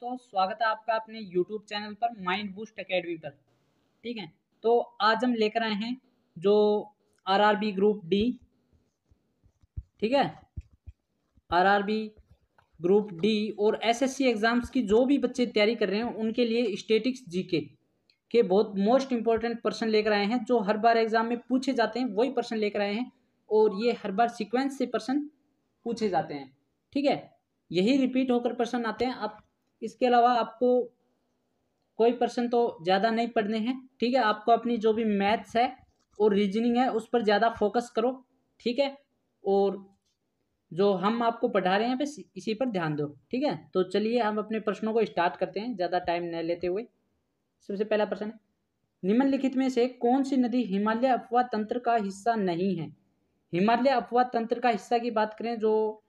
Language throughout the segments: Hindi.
दोस्तों, स्वागत है आपका अपने YouTube चैनल पर माइंड बूस्ट एकेडमी पर। ठीक है, तो आज हम लेकर आए हैं जो आरआरबी ग्रुप डी। ठीक है, आरआरबी ग्रुप डी और एसएससी एग्जाम्स की जो भी बच्चे तैयारी कर रहे हैं उनके लिए स्टैटिक्स जीके के बहुत मोस्ट इंपॉर्टेंट पर्सन लेकर आए हैं। जो हर बार एग्जाम में पूछे जाते हैं वही पर्सन लेकर आए हैं और ये हर बार सीक्वेंस से पर्सन पूछे जाते हैं। ठीक है, यही रिपीट होकर पर्सन आते हैं। आप इसके अलावा आपको कोई पर्सन तो ज़्यादा नहीं पढ़ने हैं। ठीक है, आपको अपनी जो भी मैथ्स है और रीजनिंग है उस पर ज़्यादा फोकस करो। ठीक है, और जो हम आपको पढ़ा रहे हैं बस इसी पर ध्यान दो। ठीक है, तो चलिए हम अपने प्रश्नों को स्टार्ट करते हैं ज़्यादा टाइम न लेते हुए। सबसे पहला प्रश्न है, निम्नलिखित में से कौन सी नदी हिमालय अपवाह तंत्र का हिस्सा नहीं है। हिमालय अपवाह तंत्र का हिस्सा की बात करें, जो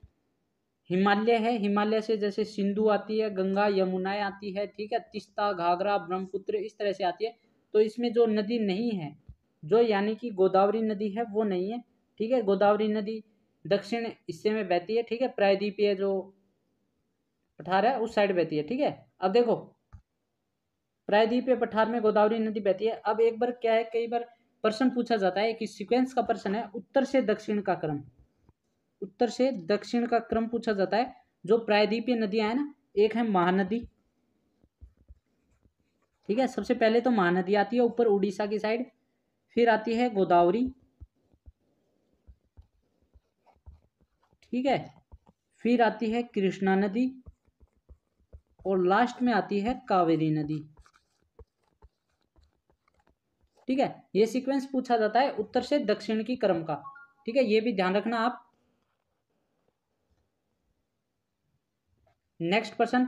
हिमालय है, हिमालय से जैसे सिंधु आती है, गंगा यमुना आती है, ठीक है, तीस्ता घाघरा ब्रह्मपुत्र इस तरह से आती है। तो इसमें जो नदी नहीं है, जो यानी कि गोदावरी नदी है वो नहीं है। ठीक है, गोदावरी नदी दक्षिण हिस्से में बहती है। ठीक है, प्रायद्वीपीय जो पठार है उस साइड बहती है। ठीक है, अब देखो प्रायद्वीपीय पठार में गोदावरी नदी बहती है। अब एक बार क्या है, कई बार प्रश्न पूछा जाता है कि सीक्वेंस का प्रश्न है, उत्तर से दक्षिण का क्रम, उत्तर से दक्षिण का क्रम पूछा जाता है। जो प्रायद्वीपीय नदियां है ना, एक है महानदी। ठीक है, सबसे पहले तो महानदी आती है ऊपर उड़ीसा की साइड, फिर आती है गोदावरी। ठीक है, फिर आती है कृष्णा नदी और लास्ट में आती है कावेरी नदी। ठीक है, ये सीक्वेंस पूछा जाता है उत्तर से दक्षिण की क्रम का। ठीक है, ये भी ध्यान रखना आप। नेक्स्ट प्रश्न,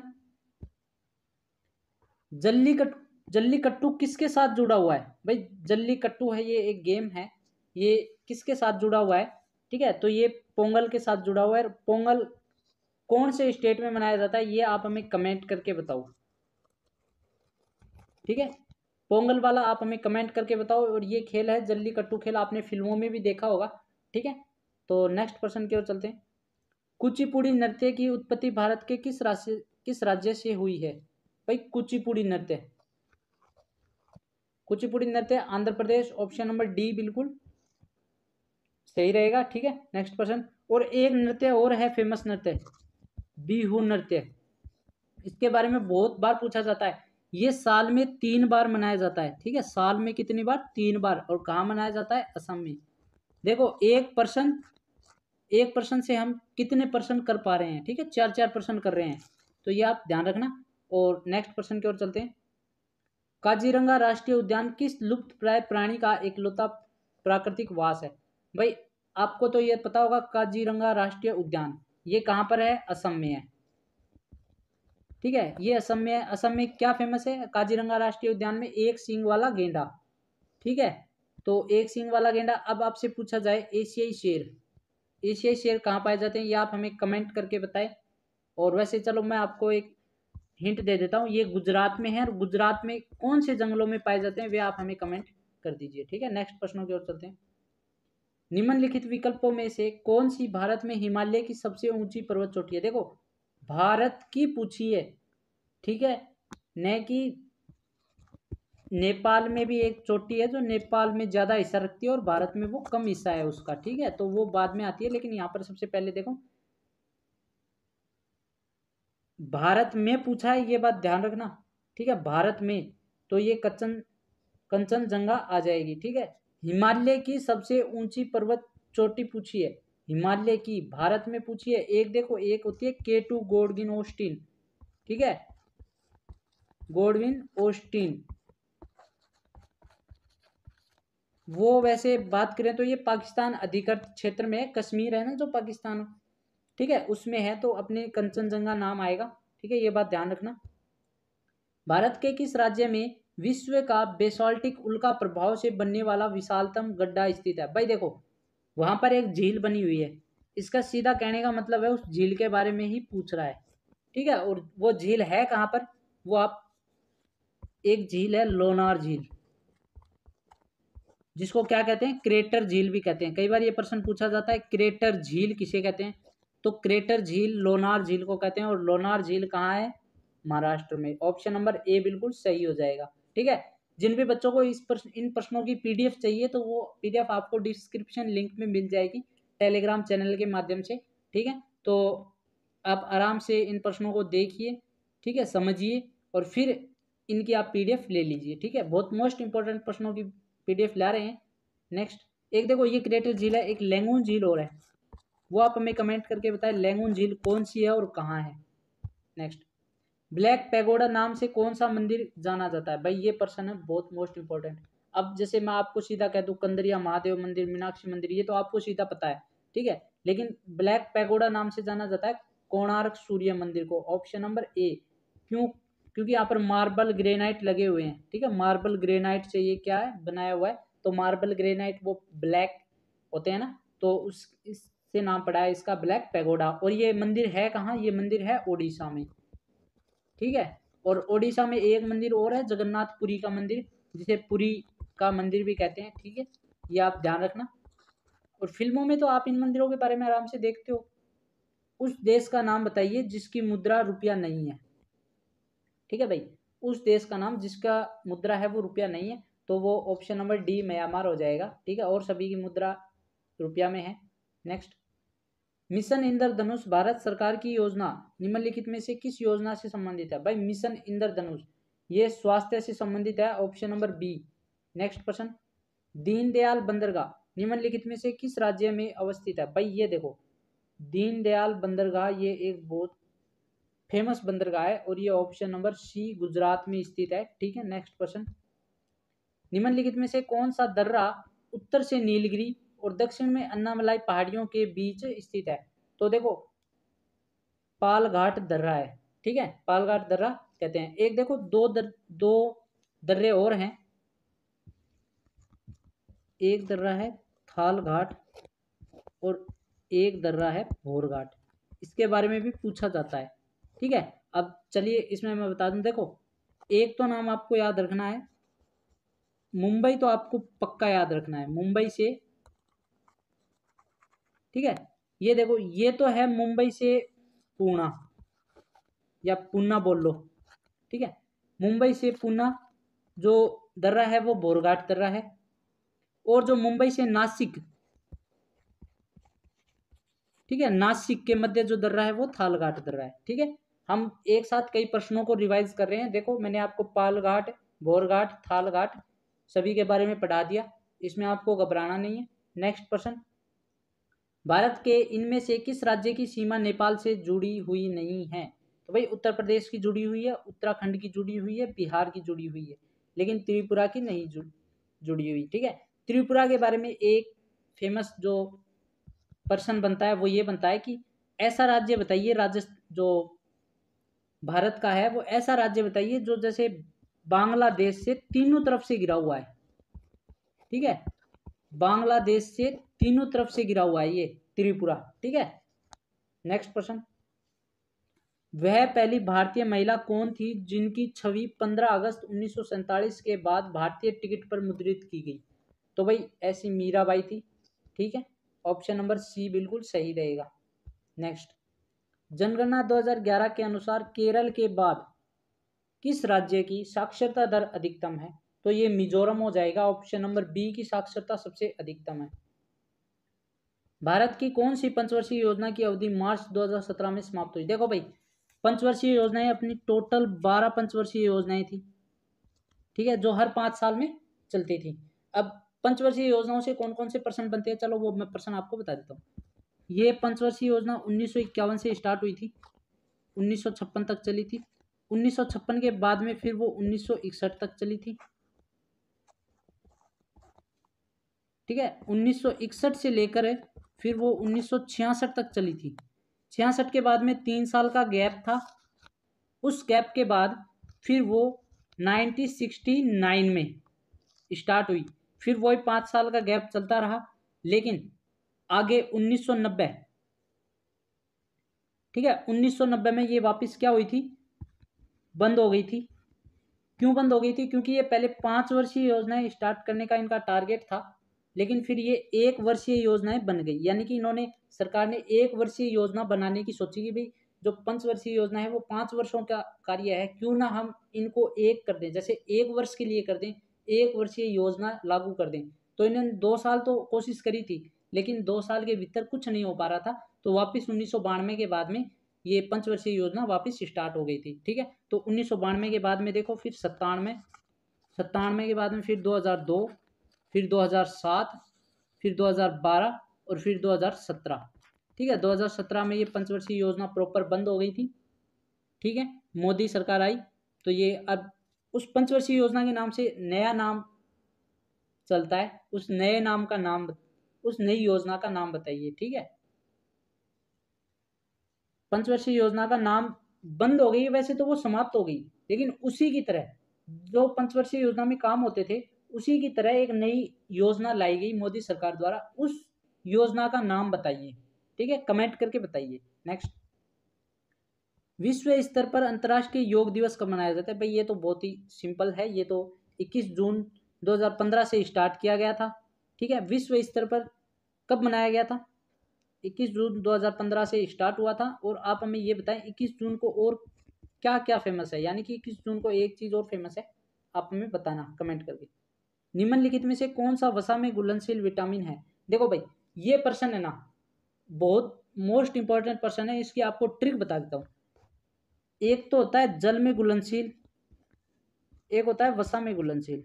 जल्लीकट्टू किसके साथ जुड़ा हुआ है। भाई जल्लीकट्टू है, ये एक गेम है, ये किसके साथ जुड़ा हुआ है। ठीक है, तो ये पोंगल के साथ जुड़ा हुआ है। पोंगल कौन से स्टेट में मनाया जाता है ये आप हमें कमेंट करके बताओ। ठीक है, पोंगल वाला आप हमें कमेंट करके बताओ। और ये खेल है जल्लीकट्टू खेल, आपने फिल्मों में भी देखा होगा। ठीक है, तो नेक्स्ट प्रश्न की ओर चलते हैं। कुचिपुड़ी नृत्य की उत्पत्ति भारत के किस राज्य से हुई है। भाई कुचिपुड़ी नृत्य, कुचिपुड़ी नृत्य Andhra Pradesh, option number D बिल्कुल सही रहेगा। ठीक है, नेक्स्ट प्रश्न, और एक नृत्य और है फेमस नृत्य, बिहू नृत्य। इसके बारे में बहुत बार पूछा जाता है। ये साल में 3 बार मनाया जाता है। ठीक है, साल में कितनी बार, 3 बार। और कहाँ मनाया जाता है, असम में। देखो एक पर्सन से हम कितने पर्सन कर पा रहे हैं। ठीक है, 4 पर्सन कर रहे हैं, तो ये आप ध्यान रखना। और नेक्स्ट पर्सन की ओर चलते हैं। काजीरंगा राष्ट्रीय उद्यान किस लुप्त प्राय प्राणी का एकलौता प्राकृतिक वास है। भाई आपको तो ये पता होगा, काजीरंगा राष्ट्रीय उद्यान ये कहाँ पर है, असम में है। ठीक है, ये असम में है। असम में क्या फेमस है काजीरंगा राष्ट्रीय उद्यान में, एक सींग वाला गेंडा। ठीक है, तो एक सींग वाला गेंडा। अब आपसे पूछा जाए एशियाई शेर, एशियाई शेर कहाँ पाए जाते हैं, ये आप हमें कमेंट करके बताएं। और वैसे चलो मैं आपको एक हिंट दे देता हूँ, ये गुजरात में है। और गुजरात में कौन से जंगलों में पाए जाते हैं वे आप हमें कमेंट कर दीजिए। ठीक है, नेक्स्ट प्रश्नों की ओर चलते हैं। निम्नलिखित विकल्पों में से कौन सी भारत में हिमालय की सबसे ऊंची पर्वत चोटी है। देखो भारत की पूछी है, ठीक है, न कि नेपाल में भी एक चोटी है जो नेपाल में ज्यादा हिस्सा रखती है और भारत में वो कम हिस्सा है उसका। ठीक है, तो वो बाद में आती है, लेकिन यहाँ पर सबसे पहले देखो भारत में पूछा है, ये बात ध्यान रखना। ठीक है, भारत में तो ये कंचनजंगा आ जाएगी। ठीक है, हिमालय की सबसे ऊंची पर्वत चोटी पूछी है, हिमालय की भारत में पूछी है। एक देखो, एक होती है K2 गोडविन ऑस्टिन। ठीक है, गोडविन ऑस्टिन, वो वैसे बात करें तो ये पाकिस्तान अधिकृत क्षेत्र में है, कश्मीर है ना जो पाकिस्तान, ठीक है, उसमें है, तो अपने कंचनजंगा नाम आएगा। ठीक है, ये बात ध्यान रखना। भारत के किस राज्य में विश्व का बेसाल्टिक उल्का प्रभाव से बनने वाला विशालतम गड्ढा स्थित है। भाई देखो वहां पर एक झील बनी हुई है, इसका सीधा कहने का मतलब है उस झील के बारे में ही पूछ रहा है। ठीक है, और वो झील है कहाँ पर, वो आप, एक झील है लोनार झील, जिसको क्या कहते हैं, क्रेटर झील भी कहते हैं। कई बार ये प्रश्न पूछा जाता है क्रेटर झील किसे कहते हैं, तो क्रेटर झील लोनार झील को कहते हैं। और लोनार झील कहाँ है, महाराष्ट्र में। ऑप्शन नंबर ए बिल्कुल सही हो जाएगा। ठीक है, जिन भी बच्चों को इन प्रश्नों की पीडीएफ चाहिए तो वो पीडीएफ आपको डिस्क्रिप्शन लिंक में मिल जाएगी टेलीग्राम चैनल के माध्यम से। ठीक है, तो आप आराम से इन प्रश्नों को देखिए, ठीक है, समझिए और फिर इनकी आप पीडीएफ ले लीजिए। ठीक है, बहुत मोस्ट इंपॉर्टेंट प्रश्नों की पीडीएफ ला रहे हैं। नेक्स्ट, एक देखो ये ग्रेटर झील है, एक लैंगून झील और है, वो आप हमें कमेंट करके बताएं लैंगून झील कौन सी है और कहाँ है। नेक्स्ट, ब्लैक पैगोडा नाम से कौन सा मंदिर जाना जाता है? भाई ये प्रश्न है बहुत मोस्ट इंपॉर्टेंट। अब जैसे मैं आपको सीधा कह दूं कंदरिया महादेव मंदिर, मीनाक्षी मंदिर, ये तो आपको सीधा पता है। ठीक है, लेकिन ब्लैक पैगोडा नाम से जाना जाता है कोणार्क सूर्य मंदिर को। Option number A. क्यों? क्योंकि यहाँ पर मार्बल ग्रेनाइट लगे हुए हैं। ठीक है, मार्बल ग्रेनाइट से ये क्या है बनाया हुआ है, तो मार्बल ग्रेनाइट वो ब्लैक होते हैं ना, तो इससे नाम पड़ा है इसका ब्लैक पैगोडा। और ये मंदिर है कहाँ? ये मंदिर है उड़ीसा में। ठीक है, और उड़ीसा में एक मंदिर और है जगन्नाथपुरी का मंदिर, जिसे पुरी का मंदिर भी कहते हैं। ठीक है, ये आप ध्यान रखना। और फिल्मों में तो आप इन मंदिरों के बारे में आराम से देखते हो। उस देश का नाम बताइए जिसकी मुद्रा रुपया नहीं है। ठीक है भाई, उस देश का नाम जिसका मुद्रा है वो रुपया नहीं है, तो वो ऑप्शन नंबर डी म्यांमार हो जाएगा। ठीक है, और सभी की मुद्रा रुपया में है। नेक्स्ट, मिशन इंद्रधनुष भारत सरकार की योजना निम्नलिखित में से किस योजना से संबंधित है? भाई मिशन इंद्रधनुष ये स्वास्थ्य से संबंधित है। Option number B. नेक्स्ट प्रश्न, दीनदयाल बंदरगाह निम्नलिखित में से किस राज्य में अवस्थित है? भाई ये देखो, दीनदयाल बंदरगाह ये एक बहुत फेमस बंदरगाह है और ये ऑप्शन नंबर सी गुजरात में स्थित है। ठीक है, नेक्स्ट प्रश्न, निम्नलिखित में से कौन सा दर्रा उत्तर से नीलगिरी और दक्षिण में अन्नामलाई पहाड़ियों के बीच स्थित है? तो देखो पालघाट दर्रा है। ठीक है, पालघाट दर्रा कहते हैं। एक देखो दो दर्रे और हैं, एक दर्रा है थालघाट और एक दर्रा है भोरघाट, इसके बारे में भी पूछा जाता है। ठीक है, अब चलिए इसमें मैं बता दूं, देखो एक तो नाम आपको याद रखना है, मुंबई तो आपको पक्का याद रखना है, मुंबई से। ठीक है, ये देखो ये तो है मुंबई से पूना या पूना बोल लो। ठीक है, मुंबई से पूना जो दर्रा है वो बोरघाट दर्रा है, और जो मुंबई से नासिक, ठीक है, नासिक के मध्य जो दर्रा है वो थालघाट दर्रा है। ठीक है, हम एक साथ कई प्रश्नों को रिवाइज कर रहे हैं। देखो मैंने आपको पालघाट, बोरघाट, थालघाट सभी के बारे में पढ़ा दिया, इसमें आपको घबराना नहीं है। नेक्स्ट प्रश्न, भारत के इनमें से किस राज्य की सीमा नेपाल से जुड़ी हुई नहीं है? तो भाई उत्तर प्रदेश की जुड़ी हुई है, उत्तराखंड की जुड़ी हुई है, बिहार की जुड़ी हुई है, लेकिन त्रिपुरा की नहीं जुड़ी हुई। ठीक है, त्रिपुरा के बारे में एक फेमस जो प्रश्न बनता है वो ये बनता है कि ऐसा राज्य बताइए, राज्य जो भारत का है वो ऐसा राज्य बताइए जो जैसे बांग्लादेश से तीनों तरफ से घिरा हुआ है। ठीक है, बांग्लादेश से तीनों तरफ से घिरा हुआ है ये त्रिपुरा। ठीक है, नेक्स्ट प्रश्न, वह पहली भारतीय महिला कौन थी जिनकी छवि 15 अगस्त 1947 के बाद भारतीय टिकट पर मुद्रित की गई? तो भाई ऐसी मीराबाई थी। ठीक है, ऑप्शन नंबर सी बिल्कुल सही रहेगा। नेक्स्ट, जनगणना 2011 के अनुसार केरल के बाद किस राज्य की साक्षरता दर अधिकतम है? तो ये मिजोरम हो जाएगा। ऑप्शन नंबर बी की साक्षरता सबसे अधिकतम है। भारत की कौन सी पंचवर्षीय योजना की अवधि मार्च 2017 में समाप्त हुई? देखो भाई पंचवर्षीय योजनाएं अपनी टोटल 12 पंचवर्षीय योजनाएं थी। ठीक है, जो हर 5 साल में चलती थी। अब पंचवर्षीय योजनाओं से कौन कौन से प्रश्न बनते हैं, चलो वो मैं प्रश्न आपको बता देता हूँ। ये पंचवर्षीय योजना 1951 से स्टार्ट हुई थी, 1956 तक चली थी। 1956 के बाद में फिर वो 1961 तक चली थी। ठीक है, 1961 से लेकर फिर वो 1966 तक चली थी। 66 के बाद में 3 साल का गैप था, उस गैप के बाद फिर वो 1969 में स्टार्ट हुई, फिर वही 5 साल का गैप चलता रहा, लेकिन आगे 1990, ठीक है, 1990 में ये वापस क्या हुई थी, बंद हो गई थी। क्यों बंद हो गई थी? क्योंकि ये पहले 5 वर्षीय योजनाएं स्टार्ट करने का इनका टारगेट था, लेकिन फिर ये 1 वर्षीय योजनाएं बन गई, यानी कि इन्होंने सरकार ने 1 वर्षीय योजना बनाने की सोची कि भाई जो पंचवर्षीय योजना है वो 5 वर्षों का कार्य है, क्यों ना हम इनको एक कर दें, जैसे 1 वर्ष के लिए कर दें, 1 वर्षीय योजना लागू कर दें। तो इन्होंने 2 साल तो कोशिश करी थी, लेकिन 2 साल के भीतर कुछ नहीं हो पा रहा था, तो वापस 1992 के बाद में ये पंचवर्षीय योजना वापस स्टार्ट हो गई थी। ठीक है, तो 1992 के बाद में देखो फिर 97 के बाद में फिर 2002, फिर 2007, फिर 2012 और फिर 2017। ठीक है, 2017 में ये पंचवर्षीय योजना प्रॉपर बंद हो गई थी। ठीक है, मोदी सरकार आई तो ये अब उस पंचवर्षीय योजना के नाम से नया नाम चलता है, उस नए नाम का नाम, उस नई योजना का नाम बताइए। ठीक है, पंचवर्षीय योजना का नाम बंद हो गई, वैसे तो वो समाप्त हो गई, लेकिन उसी की तरह जो पंचवर्षीय योजना में काम होते थे उसी की तरह एक नई योजना लाई गई मोदी सरकार द्वारा, उस योजना का नाम बताइए। ठीक है, कमेंट करके बताइए। नेक्स्ट, विश्व स्तर पर अंतर्राष्ट्रीय योग दिवस कब मनाया जाता है? भाई ये तो बहुत ही सिंपल है, ये तो 21 जून 2015 से स्टार्ट किया गया था। ठीक है, विश्व स्तर पर कब मनाया गया था? 21 जून 2015 से स्टार्ट हुआ था। और आप हमें ये बताएं 21 जून को और क्या क्या फेमस है, यानी कि 21 जून को एक चीज़ और फेमस है, आप हमें बताना कमेंट करके। निम्नलिखित में से कौन सा वसा में घुलनशील विटामिन है? देखो भाई, ये प्रश्न है ना बहुत मोस्ट इंपॉर्टेंट प्रश्न है, इसकी आपको ट्रिक बता देता हूँ। एक तो होता है जल में घुलनशील, एक होता है वसा में घुलनशील।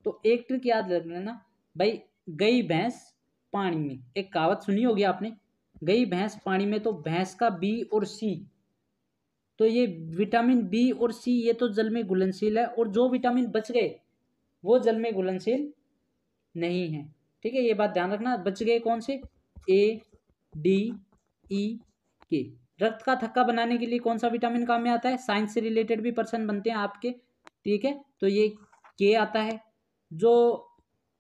तो एक ट्रिक याद रख लेना भाई, गई भैंस पानी में, एक कहावत सुनी होगी आपने, गई भैंस पानी में, तो भैंस का बी और सी, तो ये विटामिन बी और सी ये तो जल में घुलनशील है, और जो विटामिन बच गए वो जल में घुलनशील नहीं है। ठीक है, ये बात ध्यान रखना, बच गए कौन से? ए, डी, ई, के। रक्त का थक्का बनाने के लिए कौन सा विटामिन काम में आता है? साइंस से रिलेटेड भी पर्सन बनते हैं आपके। ठीक है, तो ये के आता है। जो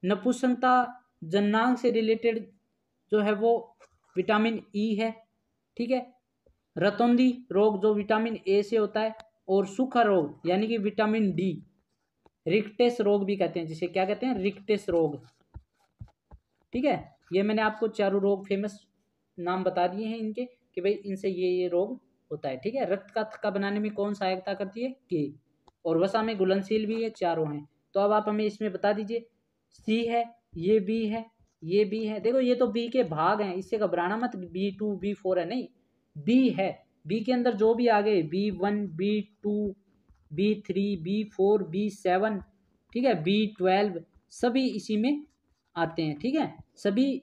नपुंसकता जननांग से रिलेटेड जो है वो विटामिन ई है। ठीक है, रतौंधी रोग जो विटामिन ए से होता है, और सूखा रोग यानी कि विटामिन डी, रिक्टेस रोग भी कहते हैं, जिसे क्या कहते हैं? रिक्टेस रोग। ठीक है, ये मैंने आपको चारों रोग फेमस नाम बता दिए हैं इनके, कि भाई इनसे ये रोग होता है। ठीक है, रक्त का थक्का बनाने में कौन सहायता करती है? के। और वसा में घुलनशील भी है, चारों हैं। तो अब आप हमें इसमें बता दीजिए, सी है, ये बी है, ये बी है। देखो ये तो बी के भाग हैं, इससे घबराना मत, B2 B4 है, नहीं, बी है। बी के अंदर जो भी आ गए, B1 B2 B3 B4 B7, ठीक है, B12, सभी इसी में आते हैं। ठीक है, सभी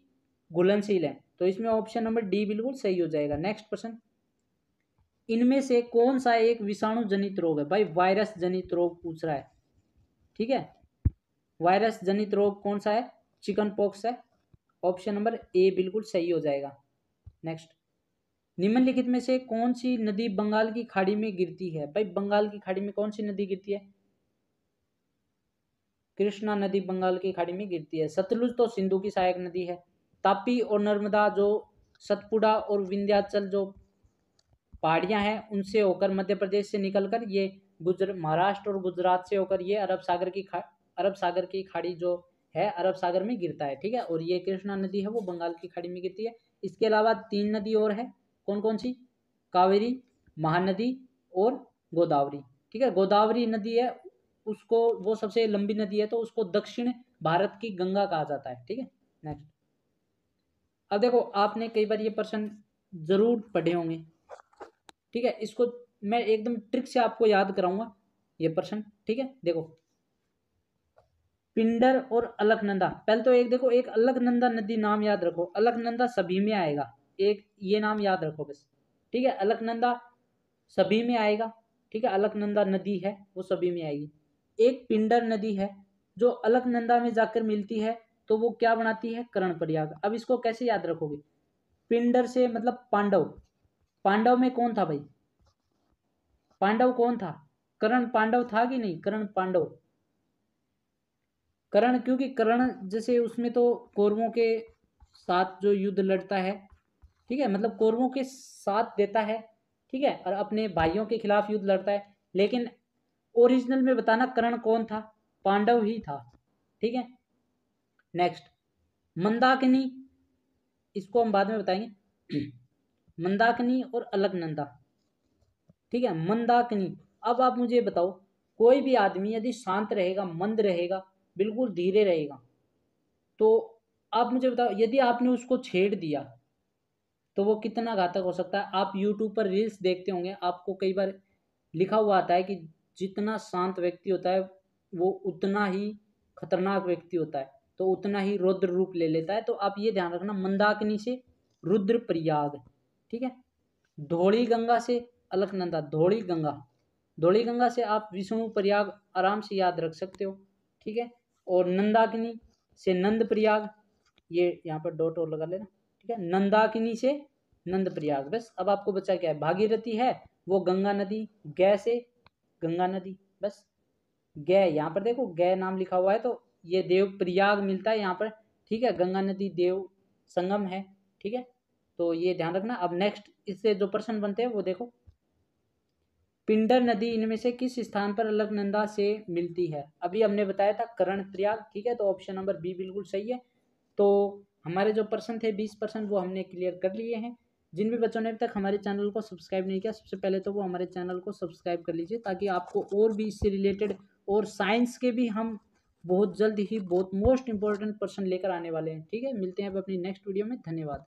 घुलनशील हैं, तो इसमें ऑप्शन नंबर डी बिल्कुल सही हो जाएगा। नेक्स्ट प्रश्न, इनमें से कौन सा एक विषाणु जनित रोग है? भाई वायरस जनित रोग पूछ रहा है। ठीक है, वायरस जनित रोग कौन सा है? चिकन पॉक्स है, ऑप्शन नंबर ए बिल्कुल सही हो जाएगा। नेक्स्ट, निम्नलिखित में से कौन सी नदी बंगाल की खाड़ी में गिरती है? भाई बंगाल की खाड़ी में कौन सी नदी गिरती है? कृष्णा नदी बंगाल की खाड़ी में गिरती है। सतलुज तो सिंधु की सहायक नदी है। तापी और नर्मदा जो सतपुड़ा और विंध्याचल जो पहाड़ियां हैं उनसे होकर मध्य प्रदेश से निकलकर ये महाराष्ट्र और गुजरात से होकर ये अरब सागर की खाड़ी जो है अरब सागर में गिरता है। ठीक है, और ये कृष्णा नदी है वो बंगाल की खाड़ी में गिरती है। इसके अलावा 3 नदी और है, कौन कौन सी? कावेरी, महानदी और गोदावरी। ठीक है, गोदावरी नदी है उसको, वो सबसे लंबी नदी है, तो उसको दक्षिण भारत की गंगा कहा जाता है। ठीक है, नेक्स्ट, अब देखो आपने कई बार ये प्रश्न जरूर पढ़े होंगे। ठीक है, इसको मैं एकदम ट्रिक से आपको याद कराऊंगा ये प्रश्न। ठीक है, देखो पिंडर और अलकनंदा, पहले तो एक देखो, एक अलकनंदा नदी नाम याद रखो, अलकनंदा सभी में आएगा, एक ये नाम याद रखो बस। ठीक है, अलकनंदा सभी में आएगा। ठीक है, अलकनंदा नदी है वो सभी में आएगी। एक पिंडर नदी है जो अलकनंदा में जाकर मिलती है, तो वो क्या बनाती है? कर्ण प्रयाग। अब इसको कैसे याद रखोगे? पिंडर से मतलब पांडव, पांडव में कौन था भाई? पांडव कौन था? कर्ण पांडव था कि नहीं? कर्ण पांडव, कर्ण, क्योंकि कर्ण जैसे उसमें तो कौरवों के साथ जो युद्ध लड़ता है, ठीक है, मतलब कौरवों के साथ देता है, ठीक है, और अपने भाइयों के खिलाफ युद्ध लड़ता है, लेकिन ओरिजिनल में बताना कर्ण कौन था? पांडव ही था। ठीक है, नेक्स्ट, मंदाकिनी, इसको हम बाद में बताएंगे। मंदाकिनी और अलकनंदा, ठीक है, मंदाकिनी। अब आप मुझे बताओ, कोई भी आदमी यदि शांत रहेगा, मंद रहेगा, बिल्कुल धीरे रहेगा, तो आप मुझे बताओ यदि आपने उसको छेड़ दिया तो वो कितना घातक हो सकता है। आप यूट्यूब पर रील्स देखते होंगे, आपको कई बार लिखा हुआ आता है कि जितना शांत व्यक्ति होता है वो उतना ही खतरनाक व्यक्ति होता है, तो उतना ही रुद्र रूप ले लेता है। तो आप ये ध्यान रखना, मंदाकिनी से रुद्र प्रयाग, ठीक है। धौली गंगा से अलकनंदा, धौली गंगा से आप विष्णु प्रयाग आराम से याद रख सकते हो, ठीक है। और नंदाकिनी से नंद प्रयाग, ये यहाँ पर डॉट और लगा लेना, ठीक है। नंदाकिनी से नंद प्रयाग, बस। अब आपको बचा क्या है, भागीरथी है वो गंगा नदी, गै से गंगा नदी, बस। गै यहाँ पर देखो, गै नाम लिखा हुआ है, तो ये देव प्रयाग मिलता है यहाँ पर, ठीक है। गंगा नदी देव संगम है, ठीक है। तो ये ध्यान रखना। अब नेक्स्ट इससे जो प्रश्न बनते हैं वो देखो, पिंडर नदी इनमें से किस स्थान पर अलकनंदा से मिलती है। अभी हमने बताया था कर्ण प्रयाग, ठीक है, तो ऑप्शन नंबर बी बिल्कुल सही है। तो हमारे जो पर्सन थे 20% वो हमने क्लियर कर लिए हैं। जिन भी बच्चों ने अभी तक हमारे चैनल को सब्सक्राइब नहीं किया, सबसे पहले तो वो हमारे चैनल को सब्सक्राइब कर लीजिए, ताकि आपको और भी इससे रिलेटेड और साइंस के भी हम बहुत जल्द ही बहुत मोस्ट इंपॉर्टेंट पर्सन लेकर आने वाले हैं, ठीक है। मिलते हैं अब अपनी नेक्स्ट वीडियो में, धन्यवाद।